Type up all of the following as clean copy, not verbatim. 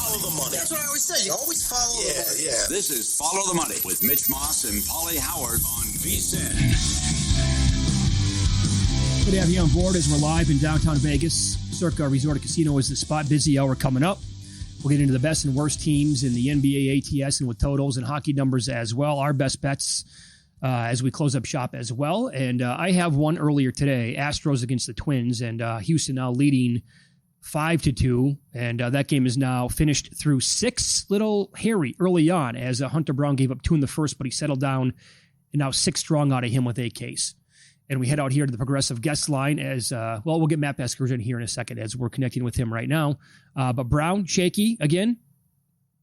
Follow the money. That's what I always say. You always follow the money. Yeah. This is Follow the Money with Mitch Moss and Pauly Howard on VSiN. Good to have you on board as we're live in downtown Vegas. Circa Resort and Casino is the spot. Busy hour coming up. We'll get into the best and worst teams in the NBA, ATS, and with totals and hockey numbers as well. Our best bets as we close up shop as well. And I have one earlier today, Astros against the Twins, and Houston now leading 5-2. And that game is now finished through 6. Little hairy early on as Hunter Brown gave up 2 in the first, but he settled down, and now 6 strong out of him with 8 Ks. And we head out here to the Progressive guest line as, we'll get Matt Vasgersian here in a second as we're connecting with him right now. But Brown, shaky again.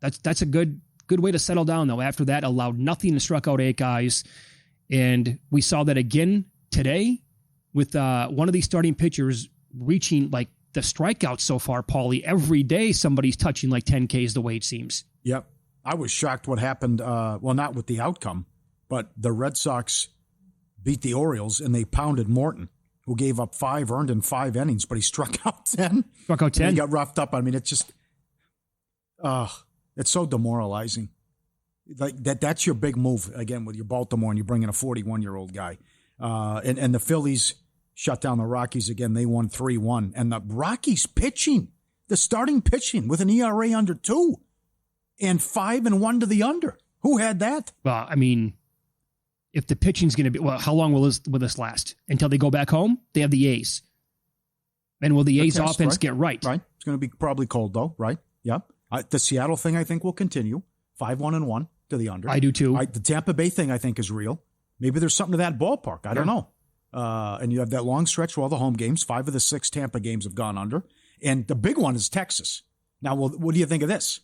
That's a good way to settle down, though. After that, allowed nothing and struck out 8 guys. And we saw that again today with one of these starting pitchers reaching like the strikeouts so far, Pauly. Every day somebody's touching like 10 Ks the way it seems. Yep. I was shocked what happened. Well, not with the outcome, but the Red Sox beat the Orioles, and they pounded Morton, who gave up 5 earned in 5 innings, but he struck out 10. Struck out 10. He got roughed up. I mean, it's just, it's so demoralizing. Like that's your big move, again, with your Baltimore, and you bring in a 41-year-old guy. And the Phillies shut down the Rockies again. They won 3-1. And the Rockies pitching, the starting pitching with an ERA under 2 and 5-1 to the under. Who had that? Well, I mean, if the pitching's going to be, how long will this last? Until they go back home? They have the A's. And will the A's offense get right? Right. It's going to be probably cold, though, right? Yep. The Seattle thing, I think, will continue. 5-1-1 to the under. I do, too. The Tampa Bay thing, I think, is real. Maybe there's something to that ballpark. I don't know. And you have that long stretch where all the home games, 5 of the 6 Tampa games have gone under. And the big one is Texas. Now, what do you think of this?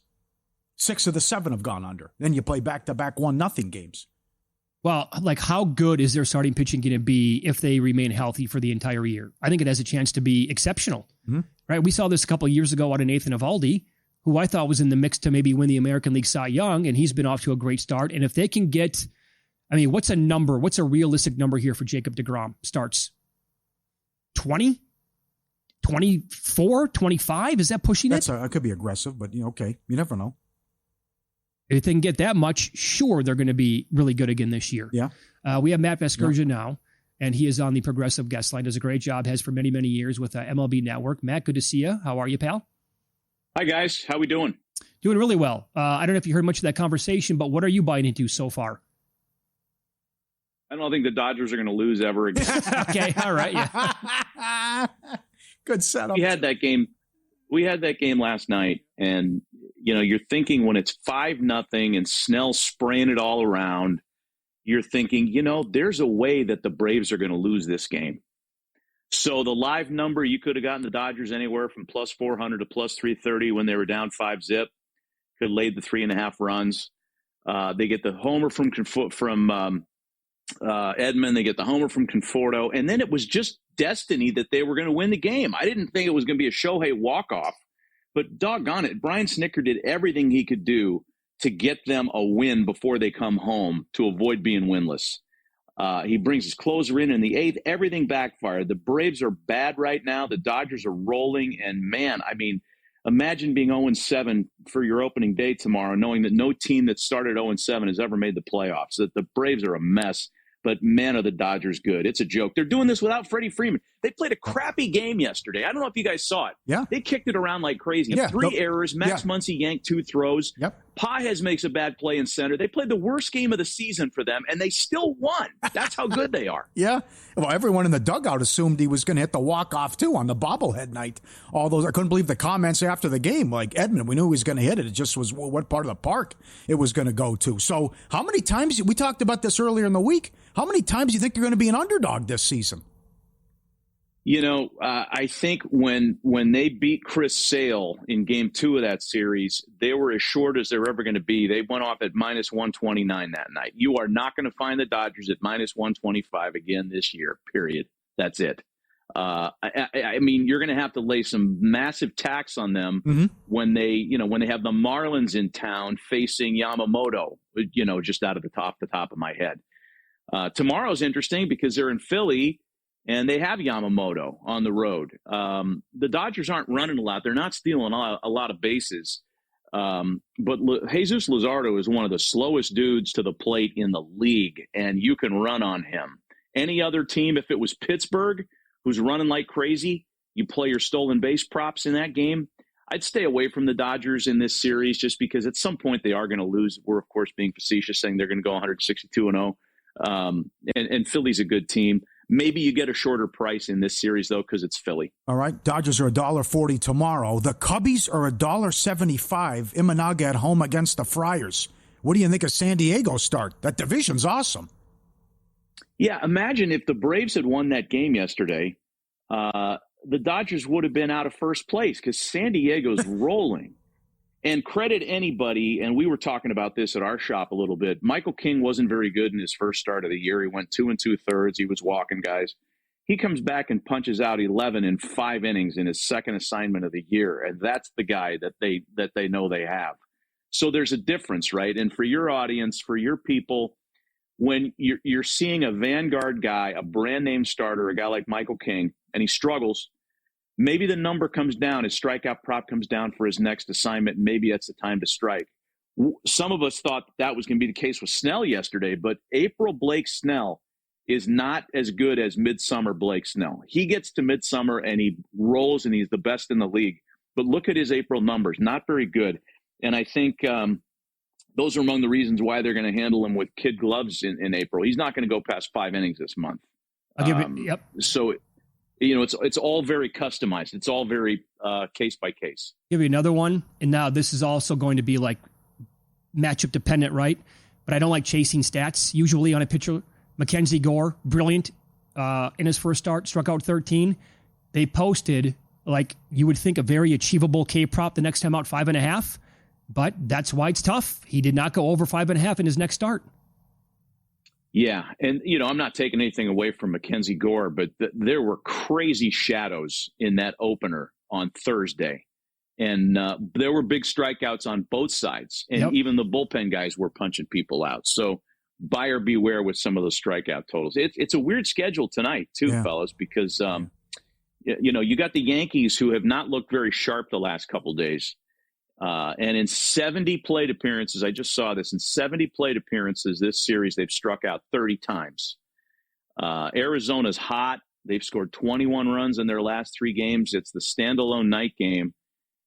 6 of the 7 have gone under. Then you play back-to-back 1-0 games. Well, like, how good is their starting pitching going to be if they remain healthy for the entire year? I think it has a chance to be exceptional, right? We saw this a couple of years ago out of Nathan Eovaldi, who I thought was in the mix to maybe win the American League Cy Young, and he's been off to a great start. And if they can get, I mean, what's a realistic number here for Jacob deGrom starts? 20? 24? 25? Is that pushing it? It could be aggressive, but, okay, you never know. If they can get that much, sure, they're going to be really good again this year. Yeah. We have Matt Vasgersian now, and he is on the Progressive guest line. Does a great job, has for many, many years with MLB Network. Matt, good to see you. How are you, pal? Hi, guys. How we doing? Doing really well. I don't know if you heard much of that conversation, but what are you buying into so far? I don't think the Dodgers are going to lose ever again. Okay, all right. Yeah. Good setup. We had that game last night, and you're thinking when it's 5-0 and Snell spraying it all around, you're thinking, there's a way that the Braves are going to lose this game. So the live number, you could have gotten the Dodgers anywhere from plus 400 to plus 330 when they were down 5-0. Could have laid the 3.5 runs. They get the homer from Edman. They get the homer from Conforto. And then it was just destiny that they were going to win the game. I didn't think it was going to be a Shohei walk-off. But doggone it, Brian Snitker did everything he could do to get them a win before they come home to avoid being winless. He brings his closer in the 8th. Everything backfired. The Braves are bad right now. The Dodgers are rolling. And, man, I mean, imagine being 0-7 for your opening day tomorrow, knowing that no team that started 0-7 has ever made the playoffs. That the Braves are a mess. But, man, are the Dodgers good. It's a joke. They're doing this without Freddie Freeman. They played a crappy game yesterday. I don't know if you guys saw it. Yeah. They kicked it around like crazy. Yeah. 3 errors. Max Muncy yanked 2 throws. Yep. Pages makes a bad play in center. They played the worst game of the season for them, and they still won. That's how good they are. Yeah. Well, everyone in the dugout assumed he was going to hit the walk-off, too, on the bobblehead night. All those, I couldn't believe the comments after the game. Like, Edman, we knew he was going to hit it. It just was what part of the park it was going to go to. So how many times, we talked about this earlier in the week, how many times do you think you're going to be an underdog this season? I think when they beat Chris Sale in game 2 of that series, they were as short as they're ever going to be. They went off at minus 129 that night. You are not going to find the Dodgers at minus 125 again this year, period. That's it. I mean, you're going to have to lay some massive tax on them when they have the Marlins in town facing Yamamoto, just out of the top of my head. Tomorrow's interesting because they're in Philly and they have Yamamoto on the road. The Dodgers aren't running a lot. They're not stealing a lot of bases. But Jesus Luzardo is one of the slowest dudes to the plate in the league, and you can run on him. Any other team, if it was Pittsburgh, who's running like crazy, you play your stolen base props in that game. I'd stay away from the Dodgers in this series just because at some point they are going to lose. We're, of course, being facetious, saying they're going to go 162-0. And Philly's a good team. Maybe you get a shorter price in this series, though, because it's Philly. All right. Dodgers are $1.40 tomorrow. The Cubbies are $1.75. Imanaga at home against the Friars. What do you think of San Diego's start? That division's awesome. Yeah, imagine if the Braves had won that game yesterday, the Dodgers would have been out of first place because San Diego's rolling. And credit anybody, and we were talking about this at our shop a little bit. Michael King wasn't very good in his first start of the year. He went 2 2/3. He was walking guys. He comes back and punches out 11 in 5 innings in his second assignment of the year, and that's the guy that they know they have. So there's a difference, right? And for your audience, for your people, when you're seeing a Vanguard guy, a brand name starter, a guy like Michael King, and he struggles, maybe the number comes down, his strikeout prop comes down for his next assignment. Maybe that's the time to strike. Some of us thought that was going to be the case with Snell yesterday, but April Blake Snell is not as good as Midsummer Blake Snell. He gets to Midsummer and he rolls and he's the best in the league. But look at his April numbers, not very good. And I think those are among the reasons why they're going to handle him with kid gloves in April. He's not going to go past 5 innings this month. I'll give it, yep. So, you know, it's all very customized. It's all very case by case. Give you another one. And now this is also going to be like matchup dependent, right? But I don't like chasing stats usually on a pitcher. Mackenzie Gore, brilliant in his first start, struck out 13. They posted, like you would think, a very achievable K prop the next time out, 5.5. But that's why it's tough. He did not go over 5.5 in his next start. Yeah, and, you know, I'm not taking anything away from Mackenzie Gore, but there were crazy shadows in that opener on Thursday. And there were big strikeouts on both sides. And even the bullpen guys were punching people out. So buyer beware with some of those strikeout totals. It's a weird schedule tonight, too, fellas, because, you know, you got the Yankees who have not looked very sharp the last couple days. And in 70 plate appearances, I just saw this, in 70 plate appearances this series, they've struck out 30 times. Arizona's hot. They've scored 21 runs in their last 3 games. It's the standalone night game.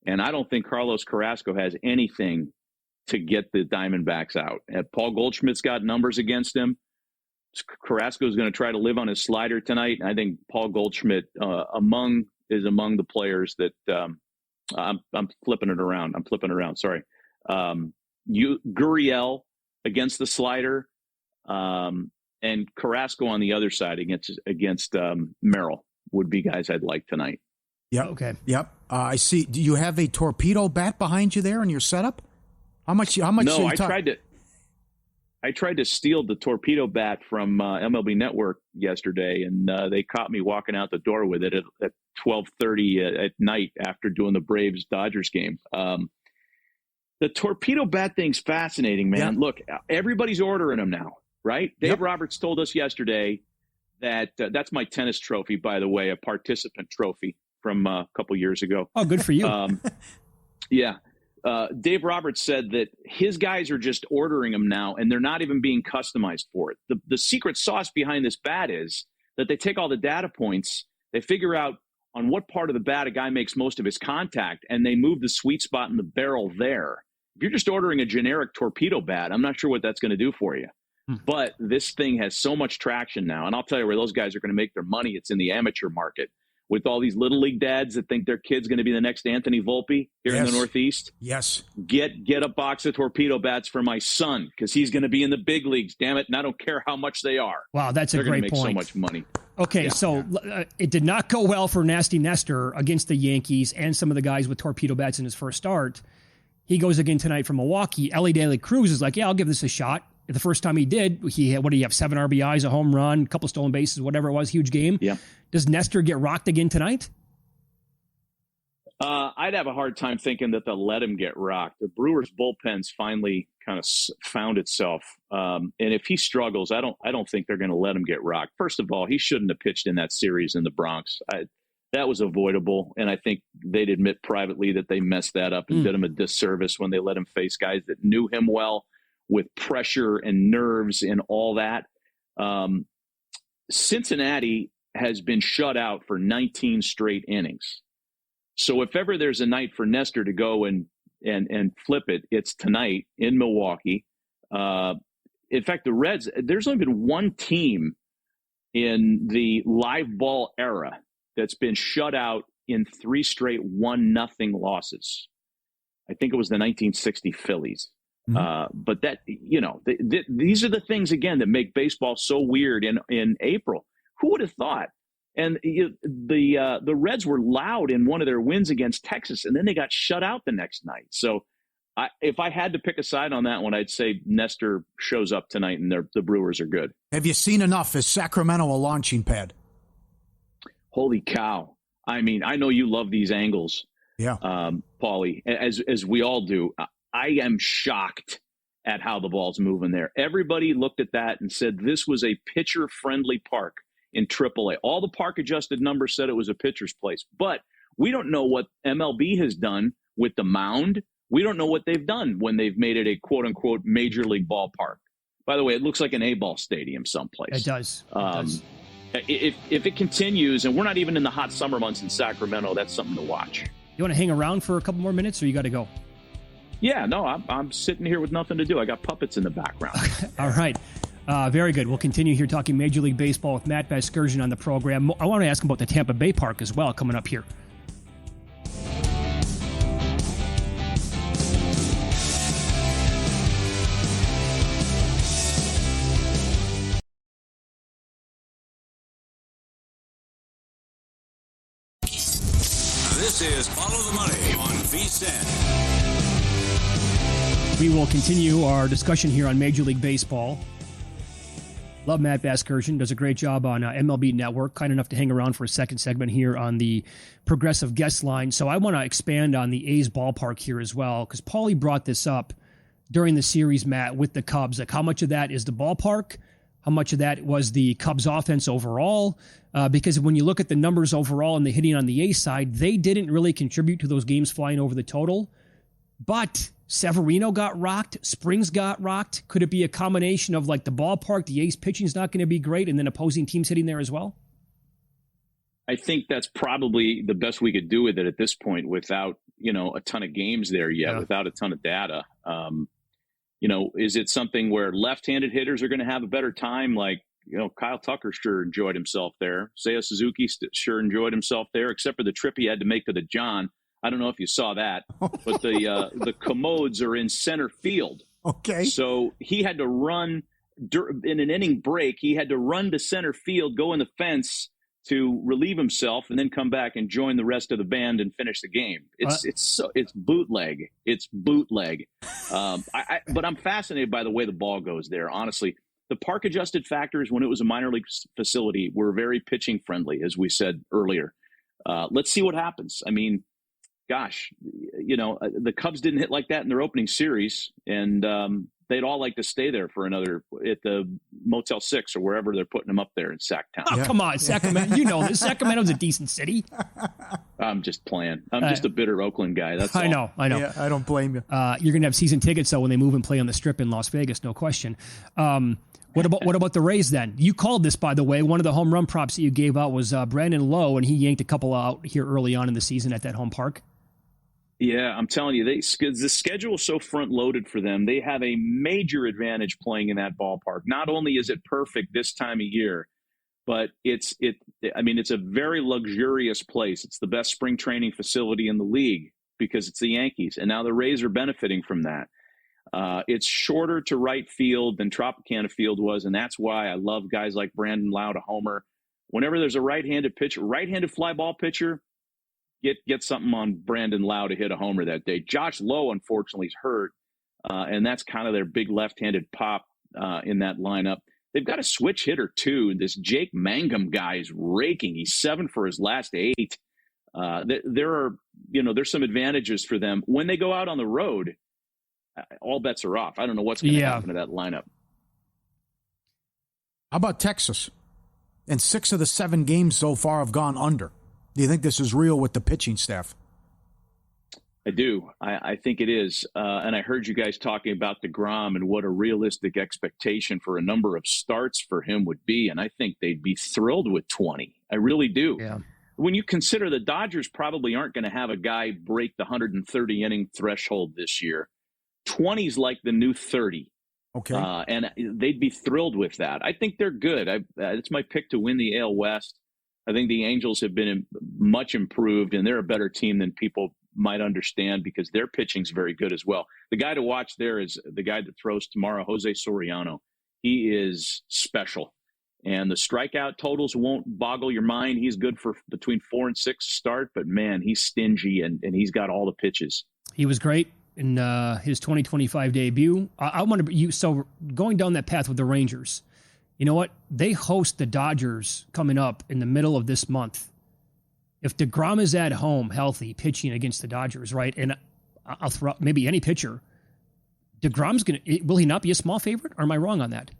And I don't think Carlos Carrasco has anything to get the Diamondbacks out. Paul Goldschmidt's got numbers against him. Carrasco is going to try to live on his slider tonight. I think Paul Goldschmidt among the players that I'm flipping it around. Sorry. Gurriel against the slider, and Carrasco on the other side against Merrill would be guys I'd like tonight. Yep. Okay. Yep. I see. Do you have a torpedo bat behind you there in your setup? How much? No, I tried to steal the torpedo bat from MLB Network yesterday, and they caught me walking out the door with it at 12:30 at night after doing the Braves-Dodgers game. The torpedo bat thing's fascinating, man. Yeah. Look, everybody's ordering them now, right? Dave Roberts told us yesterday that that's my tennis trophy, by the way, a participant trophy from a couple years ago. Oh, good for you. Yeah. Dave Roberts said that his guys are just ordering them now, and they're not even being customized for it. The secret sauce behind this bat is that they take all the data points, they figure out on what part of the bat a guy makes most of his contact, and they move the sweet spot in the barrel there. If you're just ordering a generic torpedo bat, I'm not sure what that's going to do for you. But this thing has so much traction now, and I'll tell you where those guys are going to make their money. It's in the amateur market. With all these little league dads that think their kid's going to be the next Anthony Volpe here in the Northeast. Yes. Get a box of torpedo bats for my son because he's going to be in the big leagues, damn it, and I don't care how much they are. Wow, that's a great point. They're going to make so much money. Okay, it did not go well for Nasty Nestor against the Yankees and some of the guys with torpedo bats in his first start. He goes again tonight from Milwaukee. Ellie De La Cruz is like, yeah, I'll give this a shot. The first time he did, he had, what do you have, 7 RBIs, a home run, a couple stolen bases, whatever it was, huge game. Yeah. Does Nestor get rocked again tonight? I'd have a hard time thinking that they'll let him get rocked. The Brewers' bullpen's finally kind of found itself, and if he struggles, I don't think they're going to let him get rocked. First of all, he shouldn't have pitched in that series in the Bronx. that was avoidable. And I think they'd admit privately that they messed that up and did him a disservice when they let him face guys that knew him well with pressure and nerves and all that. Cincinnati has been shut out for 19 straight innings. So if ever there's a night for Nestor to go and flip it, it's tonight in Milwaukee. In fact, the Reds, there's only been one team in the live ball era that's been shut out in 3 straight 1-0 losses. I think it was the 1960 Phillies. But that, these are the things, again, that make baseball so weird in April. Who would have thought? And the Reds were loud in one of their wins against Texas, and then they got shut out the next night. So if I had to pick a side on that one, I'd say Nestor shows up tonight, and the Brewers are good. Have you seen enough? Is Sacramento a launching pad? Holy cow. I mean, I know you love these angles, yeah, Pauly, as we all do. I am shocked at how the ball's moving there. Everybody looked at that and said this was a pitcher-friendly park in AAA. All the park-adjusted numbers said it was a pitcher's place. But we don't know what MLB has done with the mound. We don't know what they've done when they've made it a quote-unquote major league ballpark. By the way, it looks like an A-ball stadium someplace. It does. If it continues, and we're not even in the hot summer months in Sacramento, that's something to watch. You want to hang around for a couple more minutes, or you got to go? Yeah, no, I'm sitting here with nothing to do. I got puppets in the background. All right. Very good. We'll continue here talking Major League Baseball with Matt Vasgersian on the program. I want to ask him about the Tampa Bay Park as well coming up here. This is Follow the Money on VSiN. We will continue our discussion here on Major League Baseball. Love Matt Vasgersian. Does a great job on MLB Network. Kind enough to hang around for a second segment here on the Progressive Guest Line. So I want to expand on the A's ballpark here as well, because Pauly brought this up during the series, Matt, with the Cubs. Like, how much of that is the ballpark? How much of that was the Cubs offense overall? Because when you look at the numbers overall and the hitting on the A's side, they didn't really contribute to those games flying over the total. But Severino got rocked. Springs got rocked. Could it be a combination of like the ballpark, the A's pitching is not going to be great, and then opposing teams hitting there as well? I think that's probably the best we could do with it at this point without, a ton of games there yet, without a ton of data. Is it something where left-handed hitters are going to have a better time? Like, Kyle Tucker sure enjoyed himself there. Seiya Suzuki sure enjoyed himself there, except for the trip he had to make to the John. I don't know if you saw that, but the commodes are in center field. Okay. So he had to run in an inning break. He had to run to center field, go in the fence to relieve himself, and then come back and join the rest of the band and finish the game. It's bootleg. It's bootleg. But I'm fascinated by the way the ball goes there. Honestly, the park adjusted factors when it was a minor league facility were very pitching friendly, as we said earlier. Let's see what happens. I mean, gosh, the Cubs didn't hit like that in their opening series, and they'd all like to stay there for another at the Motel 6 or wherever they're putting them up there in Sacktown. Oh, come on, Sacramento. You know this. Sacramento's a decent city. I'm just playing. I'm just a bitter Oakland guy. That's all. I know. Yeah, I don't blame you. You're going to have season tickets, though, when they move and play on the Strip in Las Vegas, no question. What about the Rays then? You called this, by the way. One of the home run props that you gave out was Brandon Lowe, and he yanked a couple out here early on in the season at that home park. Yeah, I'm telling you, the schedule is so front-loaded for them. They have a major advantage playing in that ballpark. Not only is it perfect this time of year, but it's a very luxurious place. It's the best spring training facility in the league because it's the Yankees, and now the Rays are benefiting from that. It's shorter to right field than Tropicana Field was, and that's why I love guys like Brandon Lowe to homer. Whenever there's a right-handed fly ball pitcher, get something on Brandon Lowe to hit a homer that day. Josh Lowe, unfortunately, is hurt, and that's kind of their big left-handed pop in that lineup. They've got a switch hitter, too. This Jake Mangum guy is raking. He's 7 for his last 8. There's some advantages for them. When they go out on the road, all bets are off. I don't know what's going to happen to that lineup. How about Texas? And 6 of the 7 games so far have gone under. Do you think this is real with the pitching staff? I do. I think it is. And I heard you guys talking about DeGrom and what a realistic expectation for a number of starts for him would be. And I think they'd be thrilled with 20. I really do. Yeah. When you consider the Dodgers probably aren't going to have a guy break the 130 inning threshold this year, 20 is like the new 30. Okay. And they'd be thrilled with that. I think they're good. It's my pick to win the AL West. I think the Angels have been much improved, and they're a better team than people might understand because their pitching's very good as well. The guy to watch there is the guy that throws tomorrow, Jose Soriano. He is special. And the strikeout totals won't boggle your mind. He's good for between 4 and 6 to start, but man, he's stingy and he's got all the pitches. He was great in his 2025 debut. I want to so going down that path with the Rangers. You know what? They host the Dodgers coming up in the middle of this month. If DeGrom is at home, healthy, pitching against the Dodgers, right? And I'll throw out maybe any pitcher. DeGrom's will he not be a small favorite? Or am I wrong on that?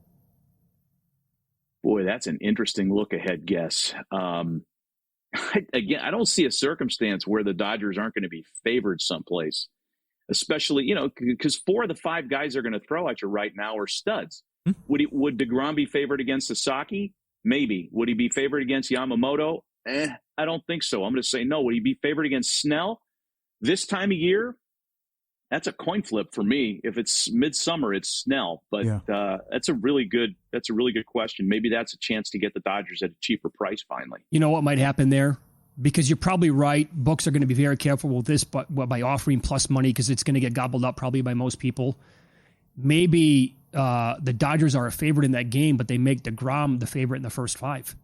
Boy, that's an interesting look-ahead guess. Again, I don't see a circumstance where the Dodgers aren't going to be favored someplace, especially, because 4 of the 5 guys they're going to throw at you right now are studs. Would DeGrom be favored against Sasaki? Maybe. Would he be favored against Yamamoto? I don't think so. I'm going to say no. Would he be favored against Snell? This time of year, that's a coin flip for me. If it's midsummer, it's Snell. But yeah. That's a really good question. Maybe that's a chance to get the Dodgers at a cheaper price finally. You know what might happen there? Because you're probably right. Books are going to be very careful with this, but by offering plus money because it's going to get gobbled up probably by most people. Maybe the Dodgers are a favorite in that game, but they make DeGrom the favorite in the first 5.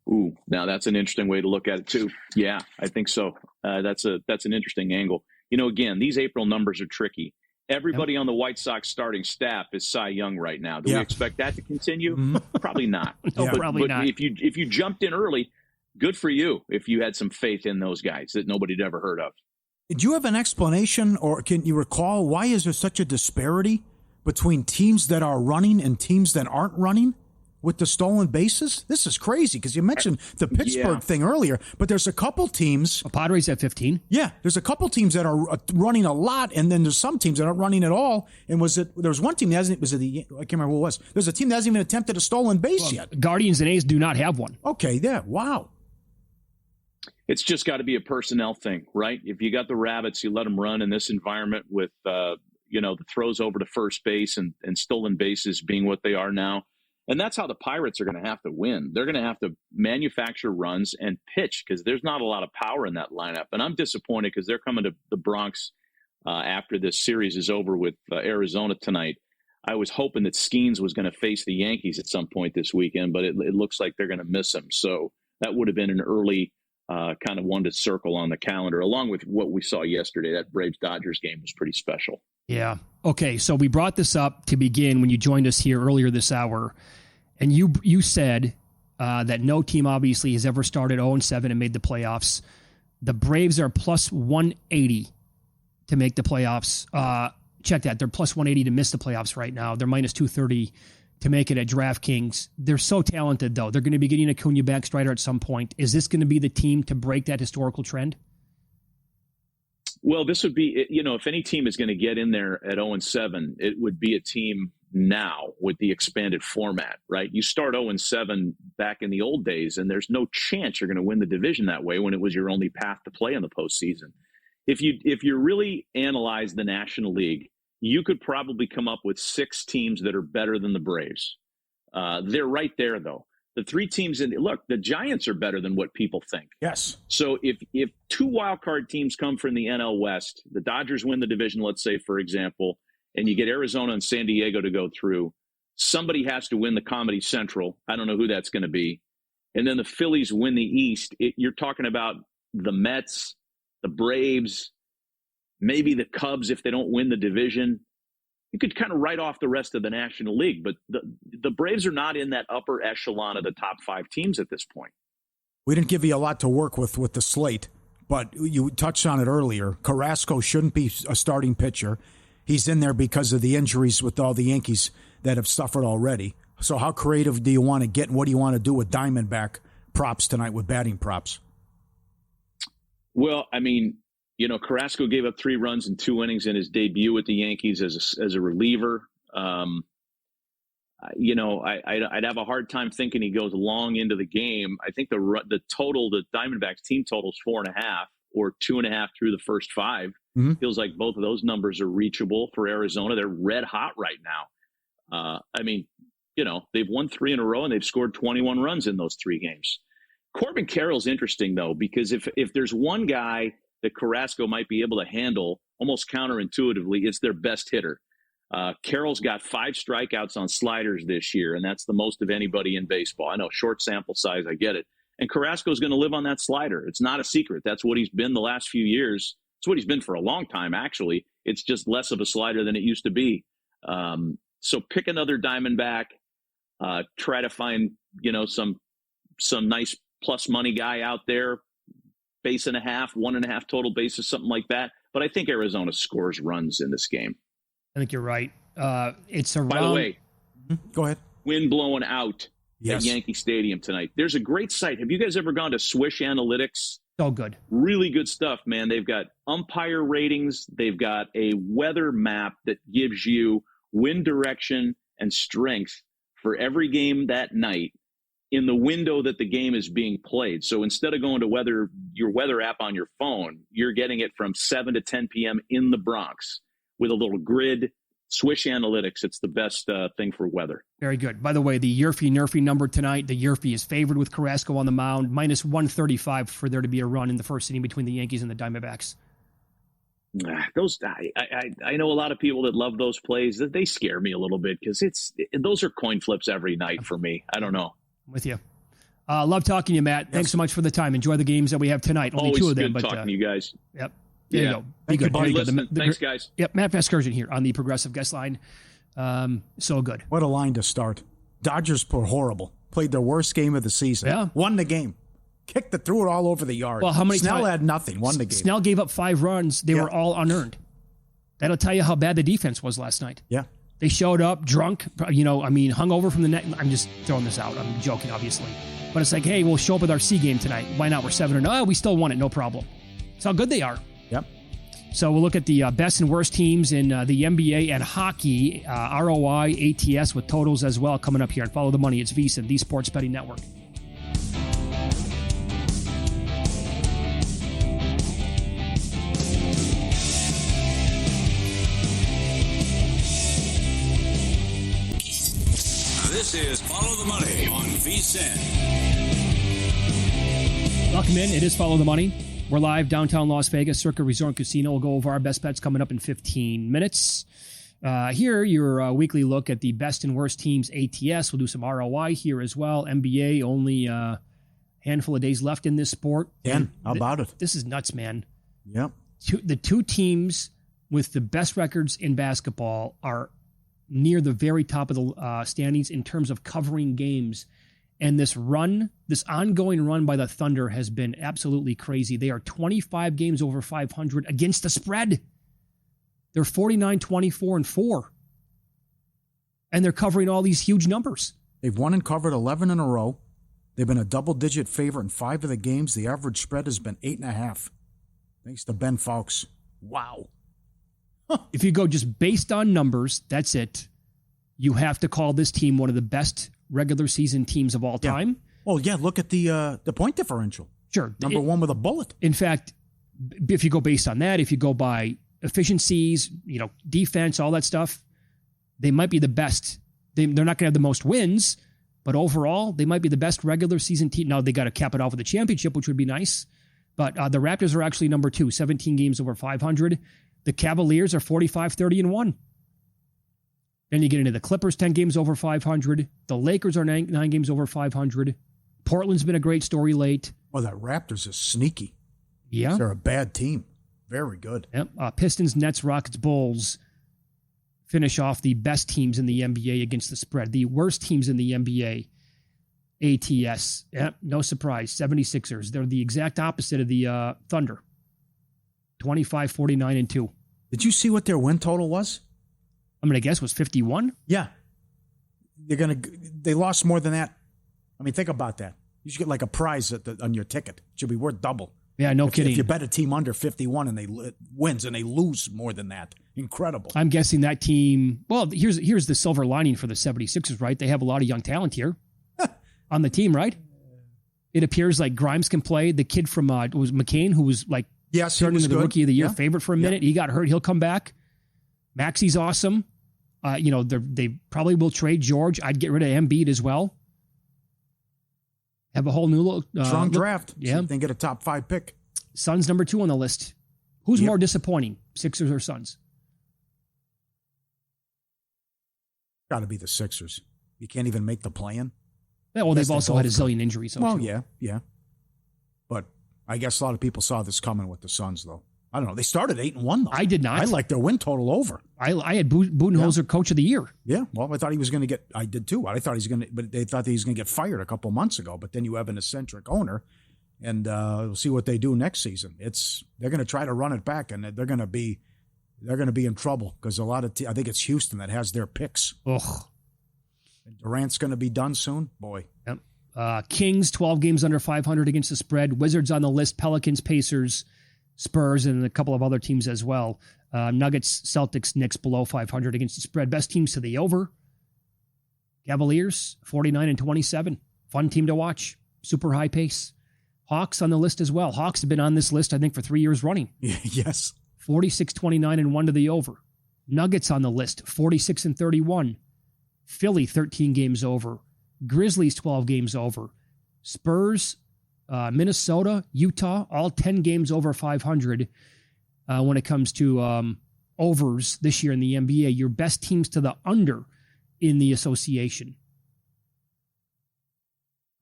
Ooh, now that's an interesting way to look at it too. Yeah, I think so. That's an interesting angle. Again, these April numbers are tricky. Everybody on the White Sox starting staff is Cy Young right now. Do we expect that to continue? Mm-hmm. Probably not. No, probably not. If you jumped in early, good for you. If you had some faith in those guys that nobody'd ever heard of. Do you have an explanation, or can you recall why is there such a disparity between teams that are running and teams that aren't running with the stolen bases? This is crazy because you mentioned the Pittsburgh thing earlier, but there's a couple teams. Padres at 15. Yeah, there's a couple teams that are running a lot, and then there's some teams that aren't running at all. And there was one team that hasn't. I can't remember who it was. There's a team that hasn't even attempted a stolen base yet. Guardians and A's do not have one. Okay, yeah, wow. It's just got to be a personnel thing, right? If you got the Rabbits, you let them run in this environment with, the throws over to first base and stolen bases being what they are now. And that's how the Pirates are going to have to win. They're going to have to manufacture runs and pitch because there's not a lot of power in that lineup. And I'm disappointed because they're coming to the Bronx after this series is over with Arizona tonight. I was hoping that Skeens was going to face the Yankees at some point this weekend, but it looks like they're going to miss him. So that would have been an early kind of one to circle on the calendar, along with what we saw yesterday. That Braves-Dodgers game was pretty special. Yeah. Okay, so we brought this up to begin when you joined us here earlier this hour, and you said that no team obviously has ever started 0-7 and made the playoffs. The Braves are plus 180 to make the playoffs. Check that. They're plus 180 to miss the playoffs right now. They're minus 230 to make it at DraftKings. They're so talented, though. They're going to be getting Acuna back Strider at some point. Is this going to be the team to break that historical trend? Well, this would be, if any team is going to get in there at 0-7, it would be a team now with the expanded format, right? You start 0-7 back in the old days, and there's no chance you're going to win the division that way when it was your only path to play in the postseason. If you really analyze the National League, you could probably come up with 6 teams that are better than the Braves. They're right there, though. The 3 teams the Giants are better than what people think. Yes. So if 2 wild card teams come from the NL West, the Dodgers win the division, let's say, for example, and you get Arizona and San Diego to go through, somebody has to win the Comedy Central. I don't know who that's going to be. And then the Phillies win the East. You're talking about the Mets, the Braves, maybe the Cubs if they don't win the division. You could kind of write off the rest of the National League, but the Braves are not in that upper echelon of the top 5 teams at this point. We didn't give you a lot to work with the slate, but you touched on it earlier. Carrasco shouldn't be a starting pitcher. He's in there because of the injuries with all the Yankees that have suffered already. So how creative do you want to get, and what do you want to do with Diamondback props tonight with batting props? Well, I mean, Carrasco gave up 3 runs in 2 innings in his debut with the Yankees as a reliever. I'd have a hard time thinking he goes long into the game. I think the Diamondbacks team total is 4.5 or 2.5 through the first 5. Mm-hmm. Feels like both of those numbers are reachable for Arizona. They're red hot right now. They've won 3 in a row and they've scored 21 runs in those 3 games. Corbin Carroll's interesting though, because if there's one guy that Carrasco might be able to handle almost counterintuitively, it's their best hitter. Carroll's got 5 strikeouts on sliders this year, and that's the most of anybody in baseball. I know, short sample size, I get it. And Carrasco's going to live on that slider. It's not a secret. That's what he's been the last few years. It's what he's been for a long time, actually. It's just less of a slider than it used to be. So pick another Diamondback. Try to find, some nice plus money guy out there. 1.5 bases, 1.5 total bases, something like that. But I think Arizona scores runs in this game. I think you're right. It's around. By the way, go ahead. Wind blowing out at Yankee Stadium tonight. There's a great site. Have you guys ever gone to Swish Analytics? So good. Really good stuff, man. They've got umpire ratings. They've got a weather map that gives you wind direction and strength for every game that night in the window that the game is being played. So instead of going to your weather app on your phone, you're getting it from 7 to 10 p.m. in the Bronx with a little grid. Swish Analytics, it's the best thing for weather. Very good. By the way, the Yerfy number tonight, the Yerfy is favored with Carrasco on the mound, minus 135 for there to be a run in the first inning between the Yankees and the Diamondbacks. I know a lot of people that love those plays. They scare me a little bit because those are coin flips every night for me. I don't know. I'm with you. Love talking to you, Matt. Yes. Thanks so much for the time. Enjoy the games that we have tonight. Only Always 2 of them. Good talking to you guys. Yep. There you go. Be good. Thanks, guys. Yep. Matt Vasgersian here on the Progressive Guest Line. So good. What a line to start. Dodgers were horrible. Played their worst game of the season. Yeah. Won the game. Threw it all over the yard. Well, how many Snell had nothing. Won the game. Snell gave up 5 runs. They were all unearned. That'll tell you how bad the defense was last night. Yeah. They showed up drunk, hung over from the net. I'm just throwing this out. I'm joking, obviously. But it's like, hey, we'll show up with our C game tonight. Why not? We're 7-0. We still won it. No problem. That's how good they are. Yep. So we'll look at the best and worst teams in the NBA and hockey, ROI, ATS with totals as well coming up here. And Follow the Money. It's VSiN, the Sports Betting Network. This is Follow the Money on VSiN. Welcome in. It is Follow the Money. We're live downtown Las Vegas, Circa Resort and Casino. We'll go over our best bets coming up in 15 minutes. Here, your weekly look at the best and worst teams ATS. We'll do some ROI here as well. NBA, only a handful of days left in this sport. Dan, how about it? This is nuts, man. Yep. The 2 teams with the best records in basketball are near the very top of the standings in terms of covering games. And this ongoing run by the Thunder has been absolutely crazy. They are 25 games over 500 against the spread. They're 49-24-4. And they're covering all these huge numbers. They've won and covered 11 in a row. They've been a double-digit favorite in 5 of the games. The average spread has been 8.5. Thanks to Ben Fowkes. Wow. If you go just based on numbers, that's it. You have to call this team one of the best regular season teams of all time. Yeah. Well, yeah, look at the point differential. Sure. Number 1 with a bullet. In fact, if you go based on that, if you go by efficiencies, defense, all that stuff, they might be the best. They're not going to have the most wins, but overall, they might be the best regular season team. Now, they got to cap it off with a championship, which would be nice. But the Raptors are actually number 2, 17 games over 500. The Cavaliers are 45-30-1. Then you get into the Clippers, 10 games over 500. The Lakers are 9 games over 500. Portland's been a great story late. Well, that Raptors is sneaky. Yeah. They're a bad team. Very good. Yep. Pistons, Nets, Rockets, Bulls finish off the best teams in the NBA against the spread. The worst teams in the NBA, ATS. Yep. No surprise. 76ers. They're the exact opposite of the Thunder. 25-49-2. Did you see what their win total was? I'm going to guess was 51. Yeah. They lost more than that. I mean, think about that. You should get like a prize on your ticket. It should be worth double. Yeah, no kidding. If you bet a team under 51 and they wins and they lose more than that, incredible. I'm guessing that team. Well, here's the silver lining for the 76ers, right? They have a lot of young talent here on the team, right? It appears like Grimes can play. The kid from was McCain, who was like turned into the Rookie of the Year favorite for a minute. He got hurt. He'll come back. Maxi's awesome. They probably will trade George. I'd get rid of Embiid as well. Have a whole new strong draft. Yeah, then get a top 5 pick. Suns number 2 on the list. Who's more disappointing, Sixers or Suns? Got to be the Sixers. You can't even make the play-in. Yeah, well, they've also had a zillion injuries. Well, yeah. But I guess a lot of people saw this coming with the Suns, though. I don't know. They started 8-1, though. I did not. I like their win total over. I had Budenholzer Coach of the Year. Yeah, well, I thought he was going to get. I did too. I thought he's going to, but they thought that he's going to get fired a couple months ago. But then you have an eccentric owner, and we'll see what they do next season. They're going to try to run it back, and they're going to be in trouble because a lot of I think it's Houston that has their picks. Ugh. And Durant's going to be done soon, boy. Yep. Kings 12 games under 500 against the spread. Wizards on the list. Pelicans, Pacers, Spurs, and a couple of other teams as well. Nuggets, Celtics, Knicks below 500 against the spread. Best teams to the over. Cavaliers, 49-27. Fun team to watch. Super high pace. Hawks on the list as well. Hawks have been on this list, I think, for 3 years running. Yes. 46-29 to the over. Nuggets on the list, 46-31. Philly, 13 games over. Grizzlies, 12 games over. Spurs, Minnesota, Utah, all 10 games over 500 when it comes to overs this year in the NBA. Your best teams to the under in the association.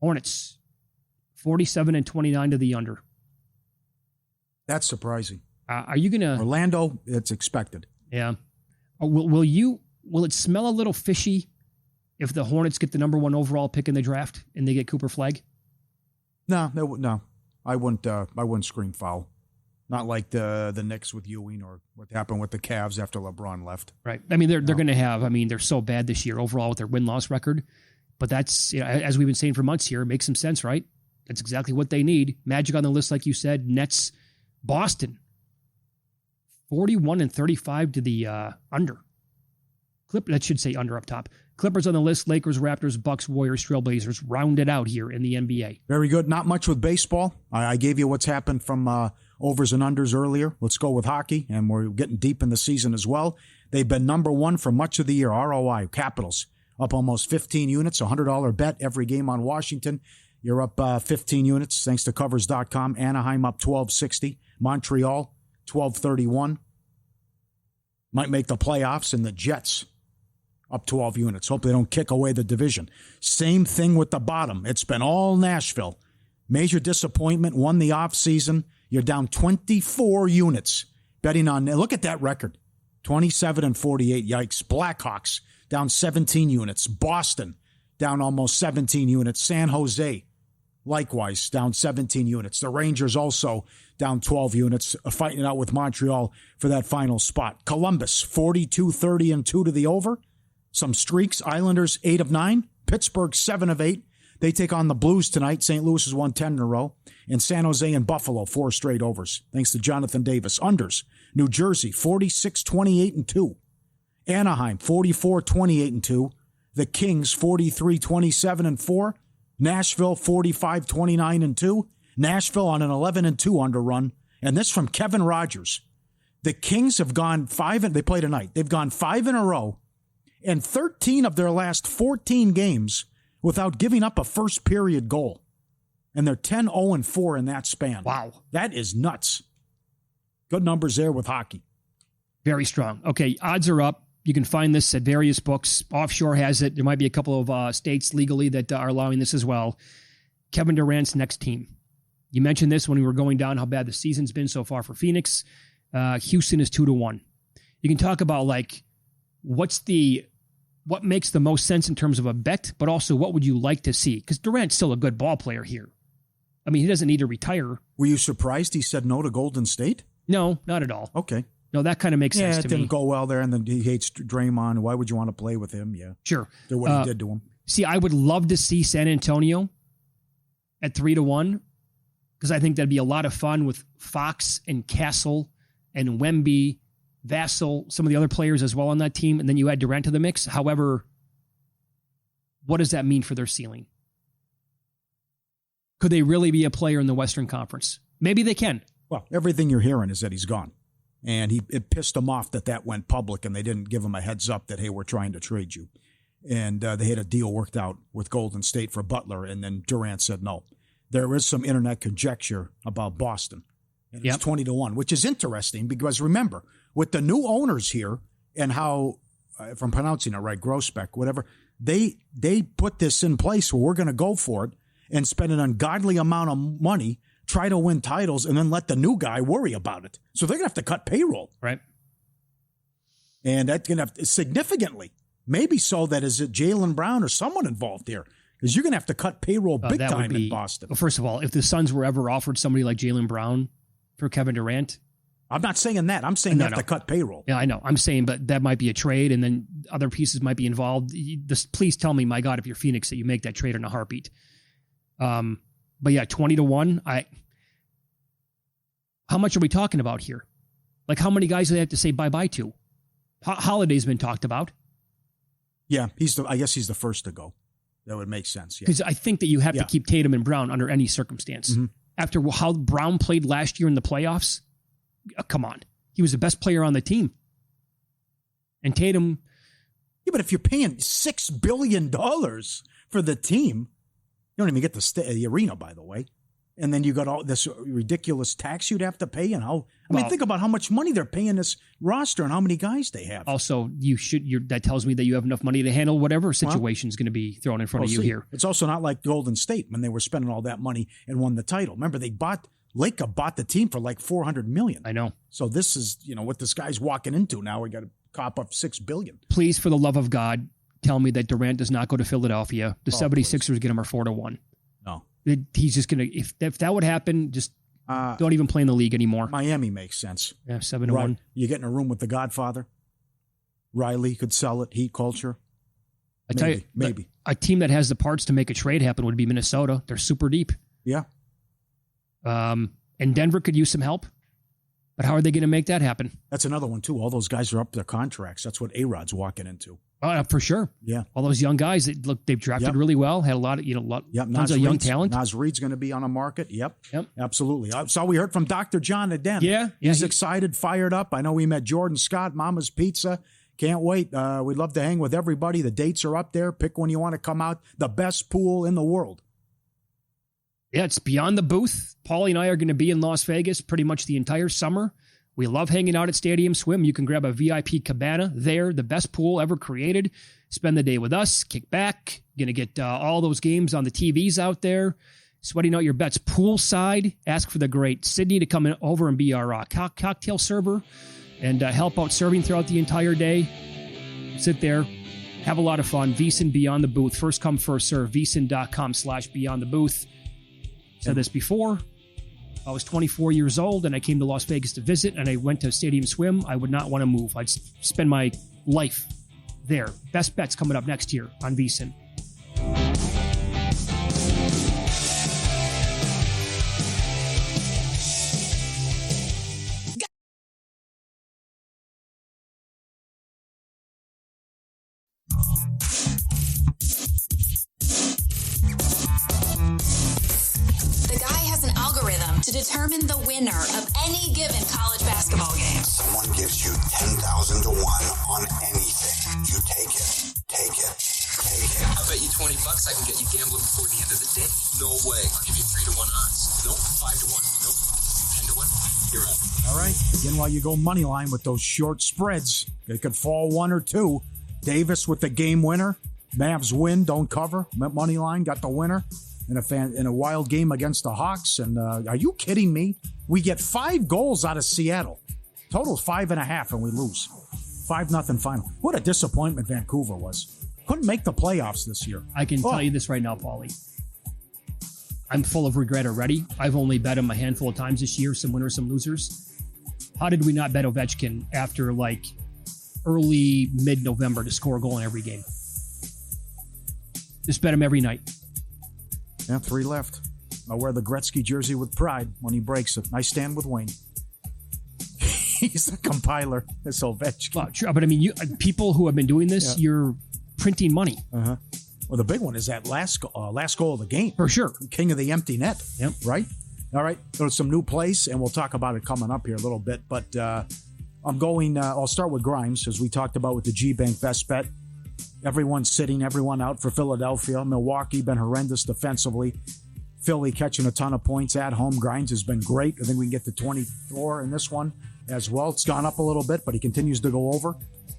Hornets, 47-29 to the under. That's surprising. Are you going to... Orlando, it's expected. Yeah. Will it smell a little fishy if the Hornets get the number 1 overall pick in the draft and they get Cooper Flagg? No. I wouldn't scream foul. Not like the Knicks with Ewing or what happened with the Cavs after LeBron left. Right. I mean, they're going to have. I mean, they're so bad this year overall with their win-loss record. But that's, as we've been saying for months here, it makes some sense, right? That's exactly what they need. Magic on the list, like you said. Nets, Boston, 41-35 to the under. That should say under up top. Clippers on the list, Lakers, Raptors, Bucks, Warriors, Trailblazers, rounded out here in the NBA. Very good. Not much with baseball. I gave you what's happened from overs and unders earlier. Let's go with hockey, and we're getting deep in the season as well. They've been number 1 for much of the year. ROI, Capitals, up almost 15 units, $100 bet every game on Washington. You're up 15 units thanks to Covers.com. Anaheim up 1260. Montreal, 1231. Might make the playoffs, and the Jets up 12 units. Hope they don't kick away the division. Same thing with the bottom. It's been all Nashville. Major disappointment, won the offseason. You're down 24 units. Betting on, look at that record. 27-48, yikes. Blackhawks down 17 units. Boston down almost 17 units. San Jose, likewise, down 17 units. The Rangers also down 12 units, fighting it out with Montreal for that final spot. Columbus, 42-30 to the over. Some streaks. Islanders, 8 of 9. Pittsburgh, 7 of 8. They take on the Blues tonight. St. Louis has won 10 in a row. And San Jose and Buffalo, 4 straight overs, thanks to Jonathan Davis. Unders, New Jersey, 46-28-2. Anaheim, 44-28-2. The Kings, 43-27-4. Nashville, 45-29-2. Nashville on an 11-2 under run. And this from Kevin Rogers. The Kings have gone 5, and they play tonight. They've gone 5 in a row, and 13 of their last 14 games without giving up a first period goal. And they're 10-0-4 in that span. Wow. That is nuts. Good numbers there with hockey. Very strong. Okay, odds are up. You can find this at various books. Offshore has it. There might be a couple of states legally that are allowing this as well. Kevin Durant's next team. You mentioned this when we were going down how bad the season's been so far for Phoenix. Houston is 2-1. You can talk about like what makes the most sense in terms of a bet, but also what would you like to see? Because Durant's still a good ball player here. I mean, he doesn't need to retire. Were you surprised he said no to Golden State? No, not at all. Okay. No, that kind of makes sense to me. Yeah, it didn't go well there, and then he hates Draymond. Why would you want to play with him? Yeah. Sure. What he did to him. See, I would love to see San Antonio at 3-1, because I think that'd be a lot of fun with Fox and Castle and Wemby, Vassell, some of the other players as well on that team, and then you add Durant to the mix. However, what does that mean for their ceiling? Could they really be a player in the Western Conference? Maybe they can. Well, everything you're hearing is that he's gone. And it pissed him off that went public and they didn't give him a heads up that, hey, we're trying to trade you. And they had a deal worked out with Golden State for Butler, and then Durant said no. There is some internet conjecture about Boston. And it's 20-1, which is interesting because remember, with the new owners here and how, if I'm pronouncing it right, Grossbeck, whatever, they put this in place where we're going to go for it and spend an ungodly amount of money, try to win titles, and then let the new guy worry about it. So they're going to have to cut payroll. Right. And that's going to have to significantly, maybe so that is it Jaylen Brown or someone involved here, because you're going to have to cut payroll big time in Boston. Well, first of all, if the Suns were ever offered somebody like Jaylen Brown for Kevin Durant. I'm not saying that. I'm saying they have to cut payroll. Yeah, I know. I'm saying, but that might be a trade, and then other pieces might be involved. Please tell me, my God, if you're Phoenix, that you make that trade in a heartbeat. But yeah, 20-1. How much are we talking about here? Like, how many guys do they have to say bye-bye to? Holiday's been talked about. Yeah, I guess he's the first to go. That would make sense. Because I think that you have to keep Tatum and Brown under any circumstance. Mm-hmm. After how Brown played last year in the playoffs, come on. He was the best player on the team. And Tatum... Yeah, but if you're paying $6 billion for the team, you don't even get the arena, by the way. And then you got all this ridiculous tax you'd have to pay. And think about how much money they're paying this roster and how many guys they have. Also, that tells me that you have enough money to handle whatever situation is going to be thrown in front of you here. It's also not like Golden State when they were spending all that money and won the title. Remember, Laker bought the team for like $400 million. I know. So this is, what this guy's walking into now. We got to cop up $6 billion. Please, for the love of God, tell me that Durant does not go to Philadelphia. The 76ers get him a 4-1. No. He's just going to, if that would happen, just don't even play in the league anymore. Miami makes sense. Yeah, 7-1. You get in a room with the Godfather. Riley could sell it. Heat culture. Maybe. A team that has the parts to make a trade happen would be Minnesota. They're super deep. Yeah. And Denver could use some help. But how are they going to make that happen? That's another one, too. All those guys are up their contracts. That's what A-Rod's walking into. For sure. Yeah. All those young guys, they've drafted really well, had a lot of, tons of young talent. Nas Reed's going to be on the market. Yep. Absolutely. So we heard from Dr. John Aden. Yeah. He's excited, fired up. I know we met Jordan Scott, Mama's Pizza. Can't wait. We'd love to hang with everybody. The dates are up there. Pick when you want to come out. The best pool in the world. Yeah, it's Beyond the Booth. Pauly and I are going to be in Las Vegas pretty much the entire summer. We love hanging out at Stadium Swim. You can grab a VIP cabana there, the best pool ever created. Spend the day with us, kick back. Going to get all those games on the TVs out there. Sweating out your bets poolside. Ask for the great Sydney to come in over and be our cocktail server and help out serving throughout the entire day. Sit there, have a lot of fun. VSiN Beyond the Booth. First come, first serve. VSiN.com/Beyond the Booth. Said this before. I was 24 years old and I came to Las Vegas to visit and I went to Stadium Swim. I would not want to move. I'd spend my life there. Best bets coming up next year on VSiN. To determine the winner of any given college basketball game. Someone gives you 10,000 to 1 on anything. You take it. Take it. Take it. I'll bet you $20 I can get you gambling before the end of the day. No way. I'll give you 3-1 odds. Nope. 5-1. Nope. 10-1. You're out. All right. Again, while you go money line with those short spreads, it could fall 1 or 2. Davis with the game winner. Mavs win, don't cover. Money line got the winner. In a wild game against the Hawks. And are you kidding me? We get 5 goals out of Seattle. Total 5.5, and we lose. 5-0 final. What a disappointment Vancouver was. Couldn't make the playoffs this year. I can tell you this right now, Pauly. I'm full of regret already. I've only bet him a handful of times this year, some winners, some losers. How did we not bet Ovechkin after early mid-November to score a goal in every game? Just bet him every night. Yeah, 3 left. I'll wear the Gretzky jersey with pride when he breaks it. I stand with Wayne. He's a compiler. It's Ovechkin. Well, true, but I mean, people who have been doing this, you're printing money. Uh-huh. Well, the big one is that last goal of the game. For sure. King of the empty net. Yep. Right? All right. There's some new plays, and we'll talk about it coming up here a little bit. But I'll start with Grimes, as we talked about with the G-Bank best bet. Everyone's sitting, everyone out for Philadelphia. Milwaukee been horrendous defensively. Philly catching a ton of points at home. Grimes has been great. I think we can get to 24 in this one as well. It's gone up a little bit, but he continues to go over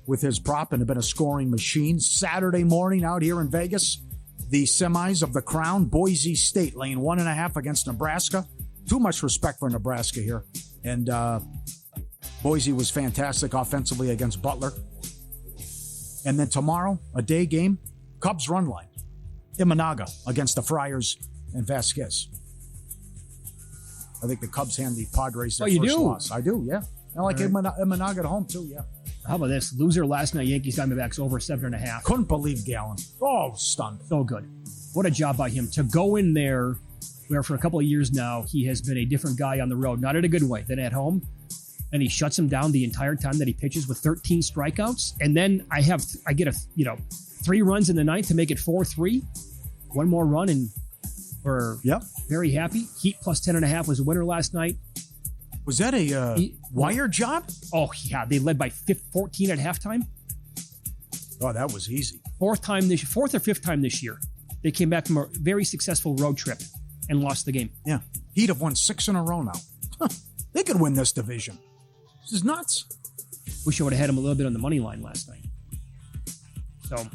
with his prop and have been a scoring machine. Saturday morning out here in Vegas, the semis of the Crown, Boise State laying 1.5 against Nebraska. Too much respect for Nebraska here. And Boise was fantastic offensively against Butler. And then tomorrow, a day game, Cubs run line. Imanaga against the Friars and Vasquez. I think the Cubs hand the Padres their first loss. I do, yeah. I like Imanaga at home, too, yeah. How about this? Loser last night, Yankees Diamondbacks over 7.5. Couldn't believe Gallen. Oh, stunned. So good. What a job by him to go in there where for a couple of years now he has been a different guy on the road, not in a good way, than at home. And he shuts him down the entire time that he pitches with 13 strikeouts. And then I get 3 runs in the ninth to make it 4-3. One more run and we're very happy. Heat plus 10.5 was a winner last night. Was that a wire job? Oh, yeah. They led by 14 at halftime. Oh, that was easy. Fourth or fifth time this year. They came back from a very successful road trip and lost the game. Yeah. Heat have won 6 in a row now. They could win this division. This is nuts. Wish I would have had him a little bit on the money line last night. So,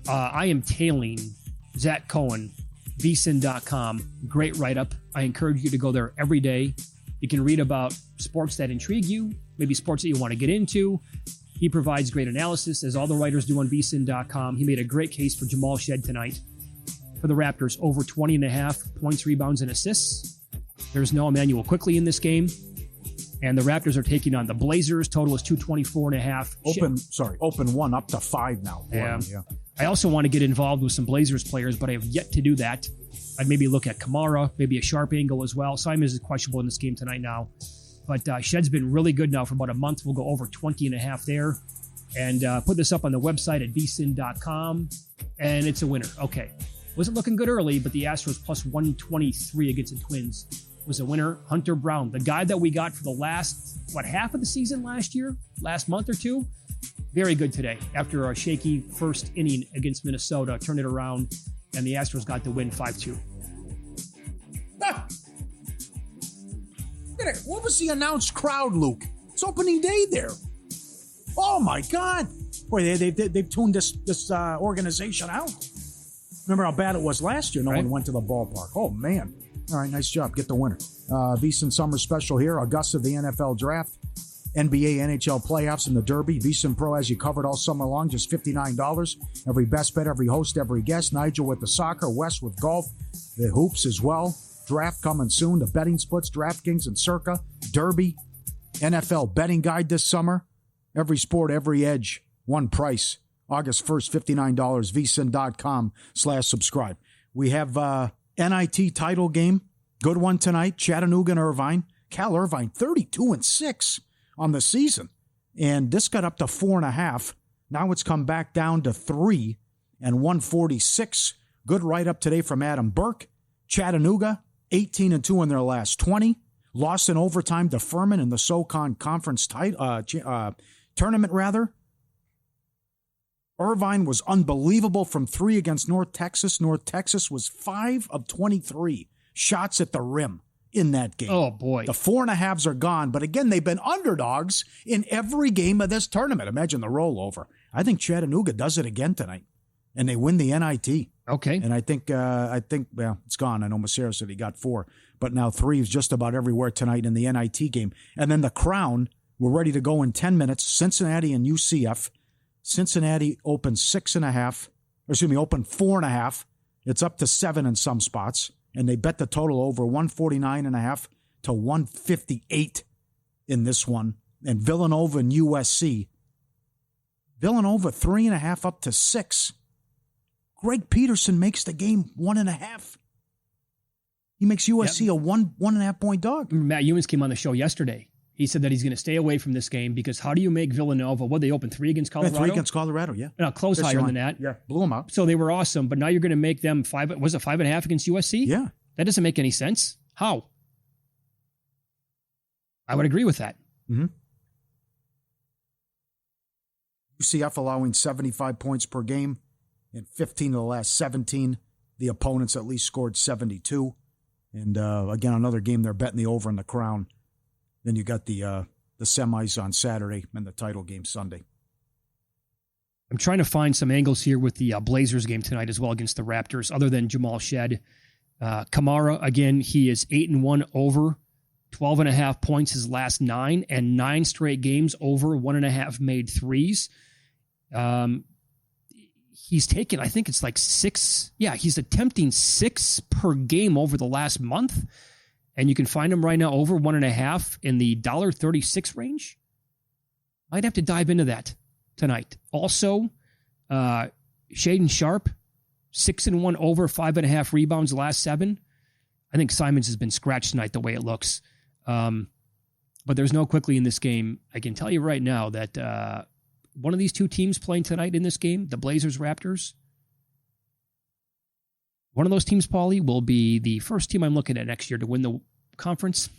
I am tailing Zach Cohen, vsin.com. Great write-up. I encourage you to go there every day. You can read about sports that intrigue you, maybe sports that you want to get into. He provides great analysis, as all the writers do on vsin.com. He made a great case for Jamal Shed tonight for the Raptors, over 20.5 points, rebounds, and assists. There's no Emmanuel Quickley in this game. And the Raptors are taking on the Blazers. Total is 224.5. Open one up to 5 now. Yeah. I also want to get involved with some Blazers players, but I have yet to do that. I'd maybe look at Kamara, maybe a sharp angle as well. Simons is questionable in this game tonight now. But Shed's been really good now for about a month. We'll go over 20.5 there. And put this up on the website at vsin.com. And it's a winner. Okay. Wasn't looking good early, but the Astros plus 123 against the Twins was a winner. Hunter Brown, the guy that we got for the last, half of the season last month or two. Very good today. After a shaky first inning against Minnesota, turned it around, and the Astros got the win 5-2. What was the announced crowd, Luke? It's opening day there. Oh, my God. Boy, they've tuned this organization out. Remember how bad it was last year? No one went to the ballpark. Oh, man. All right, nice job. Get the winner. VSiN Summer Special here. Augusta, the NFL Draft. NBA, NHL playoffs, and the Derby. VSiN Pro has you covered all summer long, just $59. Every best bet, every host, every guest. Nigel with the soccer, Wes with golf, the hoops as well. Draft coming soon. The betting splits, DraftKings and Circa. Derby, NFL betting guide this summer. Every sport, every edge, one price. August 1st, $59. vsin.com/subscribe. We have NIT title game. Good one tonight. Chattanooga and Irvine. Cal Irvine, 32-6 on the season. And this got up to 4.5. Now it's come back down to 3 and 146. Good write-up today from Adam Burke. Chattanooga, 18-2 in their last 20. Lost in overtime to Furman in the SoCon Conference tournament, rather. Irvine was unbelievable from 3 against North Texas. North Texas was 5 of 23 shots at the rim in that game. Oh, boy. The 4.5s are gone, but again, they've been underdogs in every game of this tournament. Imagine the rollover. I think Chattanooga does it again tonight, and they win the NIT. Okay. And I think, it's gone. I know Massera said he got 4, but now 3 is just about everywhere tonight in the NIT game. And then the Crown, we're ready to go in 10 minutes. Cincinnati and UCF. Cincinnati opened 4.5. It's up to 7 in some spots. And they bet the total over 149.5 to 158 in this one. And Villanova and USC. Villanova 3.5 up to 6. Greg Peterson makes the game 1.5. He makes USC a 1.5 point dog. Matt Ewins came on the show yesterday. He said that he's going to stay away from this game because how do you make Villanova? What, they opened 3 against Colorado? 3 against Colorado, yeah. No, close higher than that. Yeah, blew them out. So they were awesome, but now you're going to make them 5.5 against USC? Yeah. That doesn't make any sense. How? I would agree with that. Mm-hmm. UCF allowing 75 points per game in 15 of the last 17. The opponents at least scored 72. And again, another game they're betting the over in the Crown. Then you got the semis on Saturday and the title game Sunday. I'm trying to find some angles here with the Blazers game tonight as well against the Raptors, other than Jamal Shed. Kamara, again, he is 8-1 over 12.5 points his last 9, and 9 straight games over 1.5 made threes. He's taken, I think it's like 6. Yeah, he's attempting 6 per game over the last month. And you can find him right now over 1.5 in the $1.36 range. I'd have to dive into that tonight. Also, Shaedon Sharpe, 6-1 over 5.5 rebounds the last 7. I think Simons has been scratched tonight the way it looks. But there's no quickly in this game. I can tell you right now that one of these 2 teams playing tonight in this game, the Blazers-Raptors, one of those teams, Pauly, will be the first team I'm looking at next year to win the conference.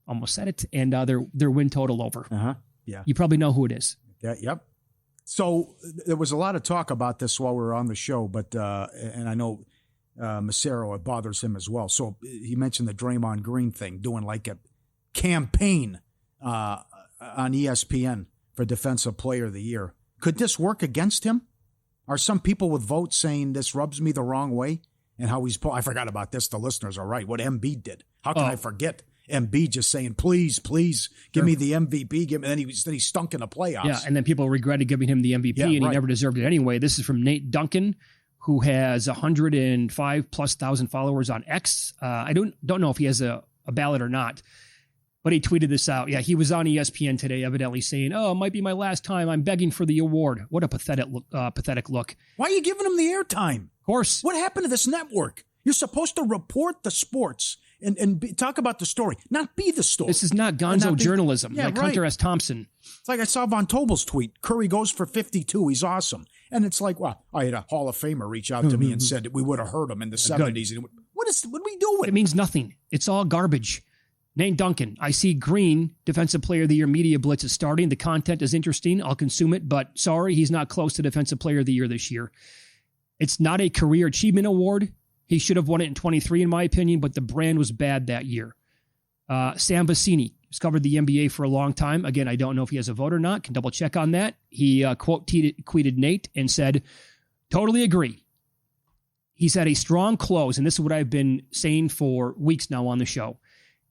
Almost said it. And their win total over. Uh-huh. Yeah. You probably know who it is. Yeah, yep. So there was a lot of talk about this while we were on the show, but and I know Massaro, it bothers him as well. So he mentioned the Draymond Green thing, doing like a campaign on ESPN for Defensive Player of the Year. Could this work against him? Are some people with votes saying this rubs me the wrong way? And how he's, I forgot about this. The listeners are right. What Embiid did. How can I forget Embiid just saying, please, give me the MVP. And then he stunk in the playoffs. Yeah, and then people regretted giving him the MVP, and he never deserved it anyway. This is from Nate Duncan, who has 105+ thousand followers on X. I don't know if he has a ballot or not, but he tweeted this out. Yeah, he was on ESPN today, evidently saying, "Oh, it might be my last time. I'm begging for the award." What a pathetic look. Why are you giving him the airtime? Of course. What happened to this network? You're supposed to report the sports and talk about the story, not be the story. This is not gonzo journalism like Hunter S. Thompson. It's like I saw Von Tobel's tweet. Curry goes for 52. He's awesome. And it's like, well, I had a Hall of Famer reach out to me and said we would have heard him in the 70s. And what are we doing? It means nothing. It's all garbage. Nate Duncan, I see Green, Defensive Player of the Year Media Blitz is starting. The content is interesting. I'll consume it, but sorry, he's not close to Defensive Player of the Year this year. It's not a career achievement award. He should have won it in 23, in my opinion, but the brand was bad that year. Sam Vecini has covered the NBA for a long time. Again, I don't know if he has a vote or not. Can double check on that. He tweeted Nate and said, totally agree. He's had a strong close, and this is what I've been saying for weeks now on the show.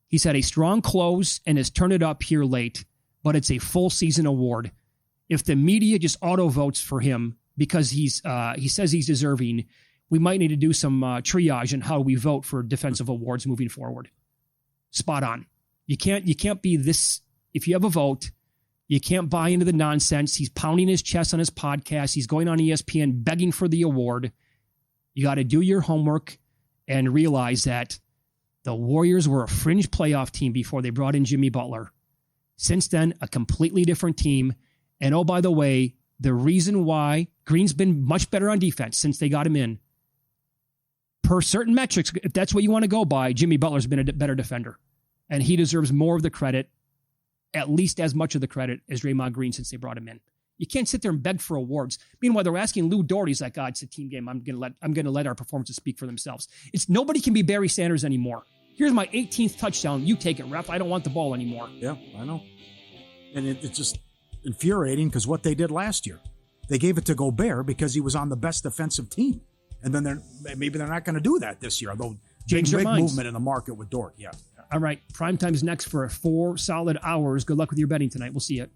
He's had a strong close and has turned it up here late, but it's a full season award. If the media just auto votes for him because he says he's deserving, we might need to do some triage on how we vote for defensive awards moving forward. Spot on. You can't be this. If you have a vote, you can't buy into the nonsense. He's pounding his chest on his podcast. He's going on ESPN begging for the award. You got to do your homework and realize that the Warriors were a fringe playoff team before they brought in Jimmy Butler. Since then, a completely different team. And oh, by the way, the reason why Green's been much better on defense since they got him in, per certain metrics, if that's what you want to go by, Jimmy Butler's been a better defender. And he deserves more of the credit, at least as much of the credit as Draymond Green since they brought him in. You can't sit there and beg for awards. Meanwhile, they're asking Lou Dort. He's like, God, it's a team game. I'm gonna let our performances speak for themselves. It's nobody can be Barry Sanders anymore. Here's my 18th touchdown. You take it, ref. I don't want the ball anymore. Yeah, I know. And it's just infuriating because what they did last year, they gave it to Gobert because he was on the best defensive team. And then maybe they're not going to do that this year, although big movement in the market with Dort. Yeah. All right. Prime time's next for 4 solid hours. Good luck with your betting tonight. We'll see you.